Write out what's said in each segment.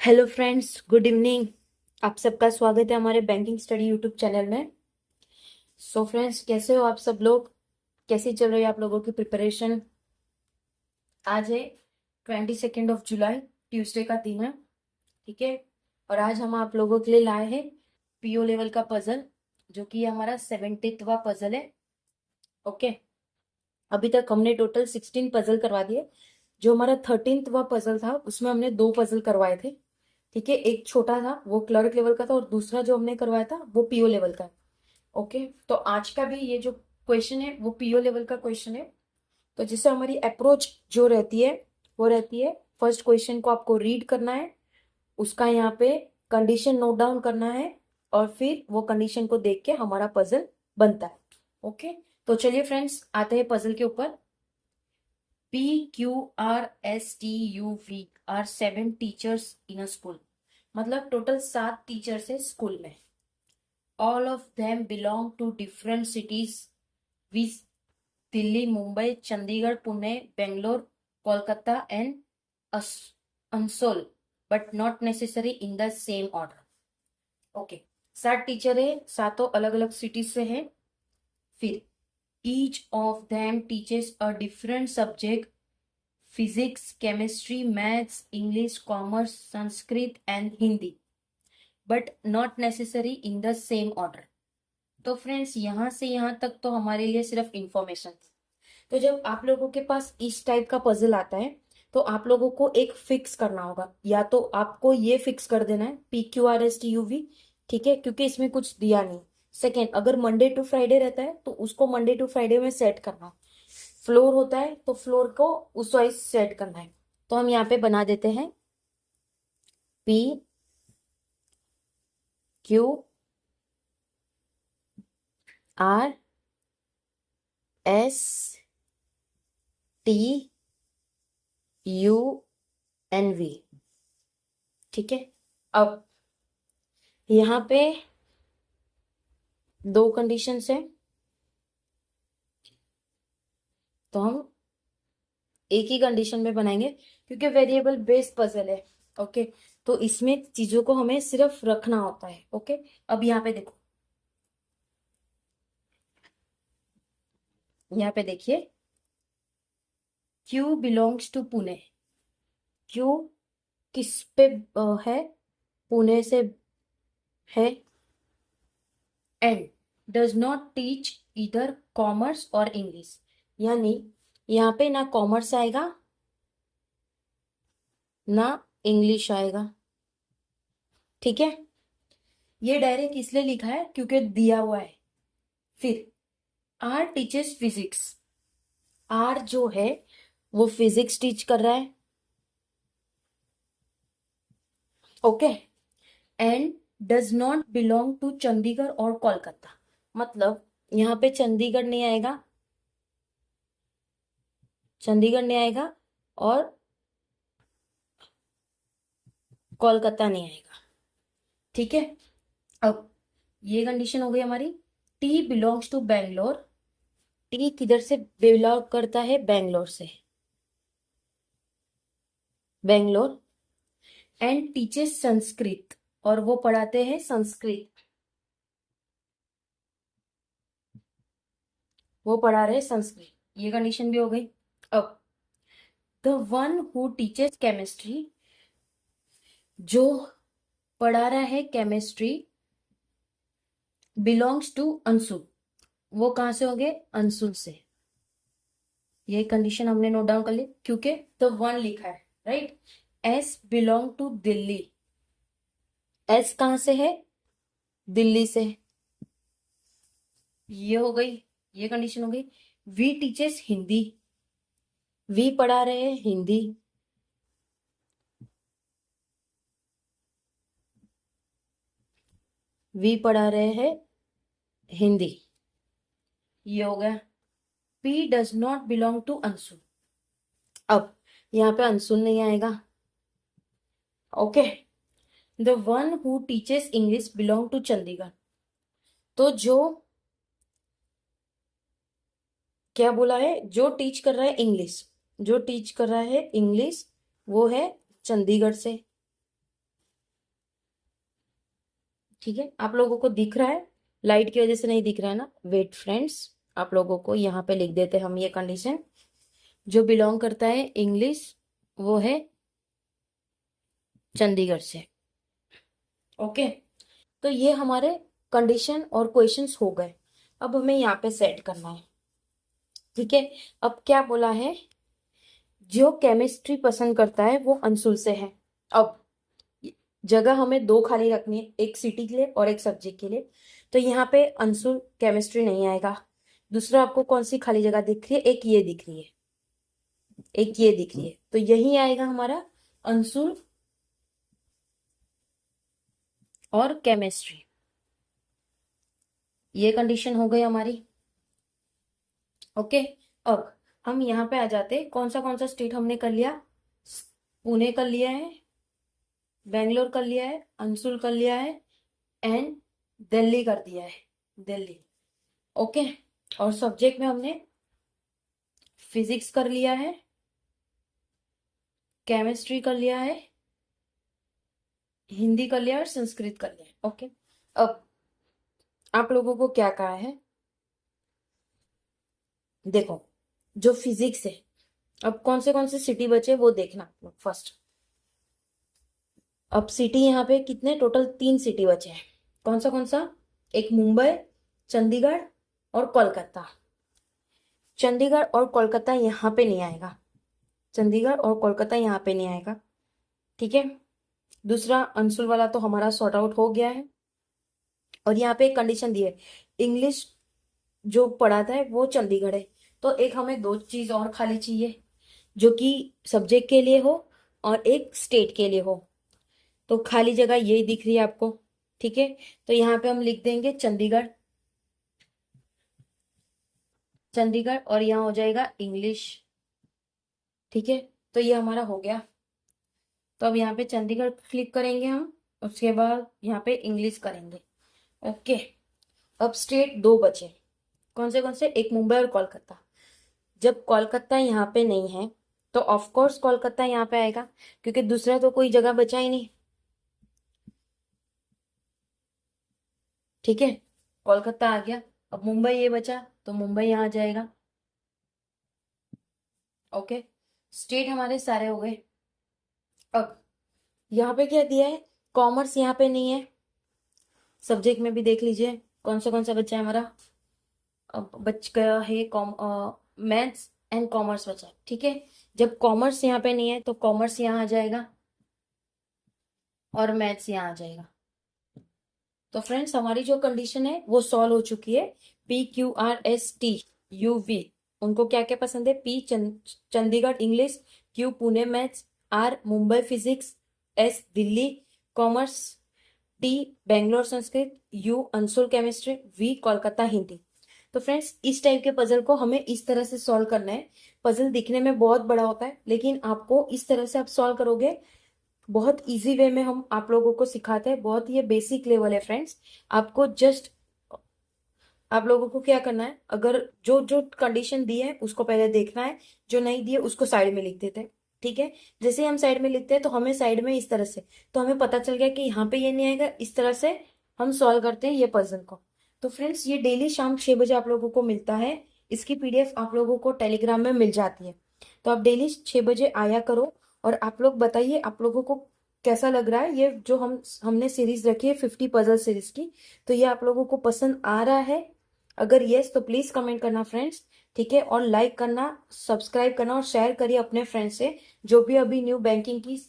Hello friends, good evening. आप सबका स्वागत है हमारे बैंकिंग स्टडी यूट्यूब चैनल में। सो फ्रेंड्स, कैसे हो आप सब लोग? कैसी चल रही है आप लोगों की प्रिपरेशन? आज है 22 जुलाई, ट्यूसडे का दिन है। ठीक है। और आज हम आप लोगों के लिए लाए हैं पीओ लेवल का पजल, जो कि हमारा 70वां पजल है। ओके। अभी तक हमने टोटल 16 पजल करवा दिए। जो हमारा 13वां पजल था उसमें हमने 2 पजल करवाए थे। ठीक है, एक छोटा था वो क्लर्क लेवल का था, और दूसरा जो हमने करवाया था वो पीओ लेवल का है। ओके, तो आज का भी ये जो क्वेश्चन है वो पीओ लेवल का क्वेश्चन है। तो जिससे हमारी अप्रोच जो रहती है वो रहती है, फर्स्ट क्वेश्चन को आपको रीड करना है, उसका यहाँ पे कंडीशन नोट डाउन करना है, और फिर वो कंडीशन को देख के हमारा पजल बनता है। ओके, तो चलिए फ्रेंड्स, आते हैं पजल के ऊपर। PQRSTUV are 7 teachers in a school. मतलब टोटल 7 टीचर्स है स्कूल में। All of them belong to different cities which Delhi, Mumbai, Chandigarh, Pune, Bangalore, Kolkata and अंसोल, but not necessary in the same order. Okay, 7 teacher है, सातों अलग अलग सिटीज से है। फिर each of them teaches a different subject: physics, chemistry, maths, English, commerce, Sanskrit and Hindi, but not necessary in the same order. तो friends, यहाँ से यहाँ तक तो हमारे लिए सिर्फ इंफॉर्मेशन थी। तो जब आप लोगों के पास इस टाइप का पजल आता है तो आप लोगों को एक फिक्स करना होगा। या तो आपको ये फिक्स कर देना है PQRSTUV। ठीक है, क्योंकि इसमें कुछ दिया नहीं। सेकेंड, अगर मंडे टू फ्राइडे रहता है तो उसको मंडे टू फ्राइडे में सेट करना। फ्लोर होता है तो फ्लोर को उस वाइज सेट करना है। तो हम यहाँ पे बना देते हैं PQRSTUNV। ठीक है। अब यहाँ पे 2 कंडीशंस है, तो हम एक ही कंडीशन में बनाएंगे क्योंकि वेरिएबल बेस्ड पजल है। ओके, तो इसमें चीजों को हमें सिर्फ रखना होता है। ओके, अब यहाँ पे देखो, यहाँ पे देखिए, Q belongs to Pune. Q किस पे है? पुणे से है। एंड डज नॉट टीच इधर कॉमर्स और इंग्लिश। यानी यहाँ पे ना कॉमर्स आएगा ना इंग्लिश आएगा। ठीक है, ये डायरेक्ट इसलिए लिखा है क्योंकि दिया हुआ है। फिर आर टीचर्स फिजिक्स। आर जो है वो फिजिक्स टीच कर रहा है। Okay, and does not belong to Chandigarh और कोलकाता। मतलब यहाँ पे चंडीगढ़ नहीं आएगा, चंडीगढ़ नहीं आएगा, और कोलकाता नहीं आएगा। ठीक है। अब ये कंडीशन हो गई हमारी। T belongs to Bangalore. T किधर से बिलोंग करता है? बैंगलोर से। बैंगलोर। एंड टीचर्स संस्कृत, और वो पढ़ाते हैं संस्कृत। वो पढ़ा रहे संस्कृत। ये कंडीशन भी हो गई। अब the one who teachers chemistry. जो पढ़ा रहा है केमिस्ट्री बिलोंग्स टू अंशुल। वो कहां से होंगे? अंशुल से। ये कंडीशन हमने नोट डाउन कर ली क्योंकि द वन लिखा है, right. S belong to Delhi. S कहां से है? दिल्ली से। ये हो गई, ये कंडीशन हो गई। We teachers Hindi. वी पढ़ा रहे हैं हिंदी। वी पढ़ा रहे हैं हिंदी। ये हो गया। P does not belong to Anshul. अब यहाँ पे अंशुल नहीं आएगा। Okay, the one who teachers English belong to Chandigarh. तो जो क्या बोला है? जो टीच कर रहा है इंग्लिश, जो टीच कर रहा है इंग्लिश वो है चंडीगढ़ से। ठीक है, आप लोगों को दिख रहा है? लाइट की वजह से नहीं दिख रहा है ना? वेट फ्रेंड्स, आप लोगों को यहाँ पे लिख देते हैं हम ये कंडीशन। जो बिलोंग करता है इंग्लिश वो है चंडीगढ़ से। ओके, तो ये हमारे कंडीशन और क्वेश्चंस हो गए। अब हमें यहाँ पे सेट करना है। ठीक है, अब क्या बोला है? जो केमिस्ट्री पसंद करता है वो अंशुल से है। अब जगह हमें दो खाली रखनी है, एक सिटी के लिए और एक सब्जेक्ट के लिए। तो यहाँ पे अंशुल केमिस्ट्री नहीं आएगा। दूसरा आपको कौन सी खाली जगह दिख रही है? एक ये दिख रही है, एक ये दिख रही है, तो यही आएगा हमारा अंशुल और केमिस्ट्री। ये कंडीशन हो गई हमारी। ओके, अब हम यहाँ पे आ जाते, कौन सा स्टेट हमने कर लिया? पुणे कर लिया है, बेंगलोर कर लिया है, अंशुल कर लिया है, एंड दिल्ली कर दिया है, दिल्ली। ओके, और सब्जेक्ट में हमने फिजिक्स कर लिया है, केमिस्ट्री कर लिया है, हिंदी कर लिया है और संस्कृत कर लिया है। ओके, अब आप लोगों को क्या कहा है? देखो, जो फिजिक्स है, अब कौन से सिटी बचे वो देखना फर्स्ट। अब सिटी यहाँ पे कितने, टोटल 3 सिटी बचे हैं। कौन सा? एक मुंबई, चंडीगढ़ और कोलकाता। चंडीगढ़ और कोलकाता यहाँ पे नहीं आएगा, चंडीगढ़ और कोलकाता यहाँ पे नहीं आएगा। ठीक है, दूसरा अंशुल वाला तो हमारा सॉर्ट आउट हो गया है। और यहाँ पे एक कंडीशन दी है, इंग्लिश जो पढ़ाता है वो चंडीगढ़ है। तो एक हमें दो चीज और खाली चाहिए, जो कि सब्जेक्ट के लिए हो और एक स्टेट के लिए हो। तो खाली जगह ये दिख रही है आपको। ठीक है, तो यहाँ पे हम लिख देंगे चंडीगढ़, चंडीगढ़, और यहाँ हो जाएगा इंग्लिश। ठीक है, तो ये हमारा हो गया। तो अब यहाँ पे चंडीगढ़ क्लिक करेंगे हम, उसके बाद यहाँ पे इंग्लिश करेंगे। ओके, अब स्टेट दो बचे। कौन से? एक मुंबई और कोलकाता। जब कोलकाता यहाँ पे नहीं है तो ऑफ कोर्स कोलकाता यहाँ पे आएगा, क्योंकि दूसरा तो कोई जगह बचा ही नहीं। ठीक है, कोलकाता आ गया। अब मुंबई ये बचा, तो मुंबई यहाँ आ जाएगा। ओके, स्टेट हमारे सारे हो गए। अब यहाँ पे क्या दिया है? कॉमर्स यहाँ पे नहीं है। सब्जेक्ट में भी देख लीजिए कौन सा बच्चा है हमारा। अब बच गया है मैथ्स एंड कॉमर्स बचा। ठीक है, जब कॉमर्स यहाँ पे नहीं है तो कॉमर्स यहाँ आ जाएगा और मैथ्स यहाँ आ जाएगा। तो फ्रेंड्स, हमारी जो कंडीशन है वो सॉल्व हो चुकी है। PQRSTUV, उनको क्या क्या पसंद है? P Chandigarh English, Q Pune maths, R Mumbai physics, S Delhi commerce, T Bangalore Sanskrit, U Anshul chemistry, V Kolkata Hindi. तो फ्रेंड्स, इस टाइप के पजल को हमें इस तरह से सॉल्व करना है। पजल दिखने में बहुत बड़ा होता है, लेकिन आपको इस तरह से आप सॉल्व करोगे, बहुत इजी वे में हम आप लोगों को सिखाते हैं। बहुत ये बेसिक लेवल है फ्रेंड्स। आपको जस्ट आप लोगों को क्या करना है, अगर जो जो कंडीशन दी है उसको पहले देखना है, जो नहीं दी है उसको साइड में लिख देते हैं। ठीक है, जैसे ही हम साइड में लिखते हैं तो हमें साइड में इस तरह से, तो हमें पता चल गया कि यहाँ पे ये नहीं आएगा। इस तरह से हम सॉल्व करते हैं ये पजल को। तो फ्रेंड्स, ये डेली शाम 6 बजे आप लोगों को मिलता है। इसकी PDF आप लोगों को टेलीग्राम में मिल जाती है। तो आप डेली 6 बजे आया करो, और आप लोग बताइए आप लोगों को कैसा लग रहा है ये जो हमने सीरीज रखी है 50 पजल सीरीज की। तो ये आप लोगों को पसंद आ रहा है? अगर यस तो प्लीज कमेंट करना फ्रेंड्स। ठीक है, और लाइक करना, सब्सक्राइब करना और शेयर करिए अपने फ्रेंड्स से, जो भी अभी न्यू बैंकिंग की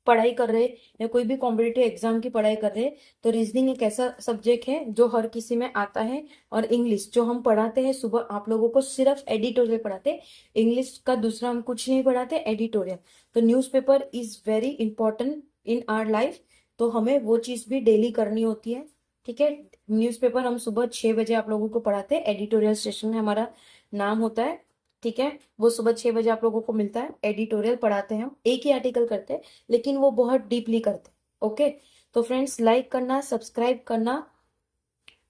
पढ़ाई कर रहे या कोई भी कॉम्पिटेटिव एग्जाम की पढ़ाई कर रहे। तो रीजनिंग एक ऐसा सब्जेक्ट है जो हर किसी में आता है। और इंग्लिश जो हम पढ़ाते हैं सुबह, आप लोगों को सिर्फ एडिटोरियल पढ़ाते हैं। इंग्लिश का दूसरा हम कुछ नहीं पढ़ाते, एडिटोरियल। तो newspaper is very important in our life, तो हमें वो चीज भी डेली करनी होती है। ठीक है, न्यूज़पेपर हम सुबह 6 बजे आप लोगों को पढ़ाते हैं। एडिटोरियल सेशन हमारा नाम होता है। ठीक है, वो सुबह 6 बजे आप लोगों को मिलता है। एडिटोरियल पढ़ाते हैं हम, एक ही आर्टिकल करते हैं लेकिन वो बहुत डीपली करते हैं। ओके, तो फ्रेंड्स, लाइक करना, सब्सक्राइब करना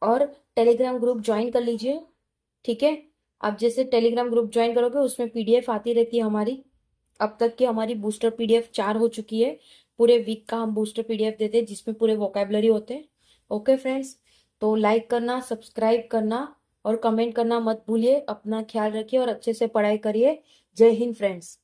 और टेलीग्राम ग्रुप ज्वाइन कर लीजिए। ठीक है, आप जैसे टेलीग्राम ग्रुप ज्वाइन करोगे उसमें PDF आती रहती है हमारी। अब तक की हमारी बूस्टर PDF 4 हो चुकी है। पूरे वीक का हम बूस्टर पीडीएफ देते हैं जिसमें पूरे वोकेबलरी होते हैं। ओके फ्रेंड्स, तो लाइक करना, सब्सक्राइब करना और कमेंट करना मत भूलिए। अपना ख्याल रखिए और अच्छे से पढ़ाई करिए। जय हिंद फ्रेंड्स।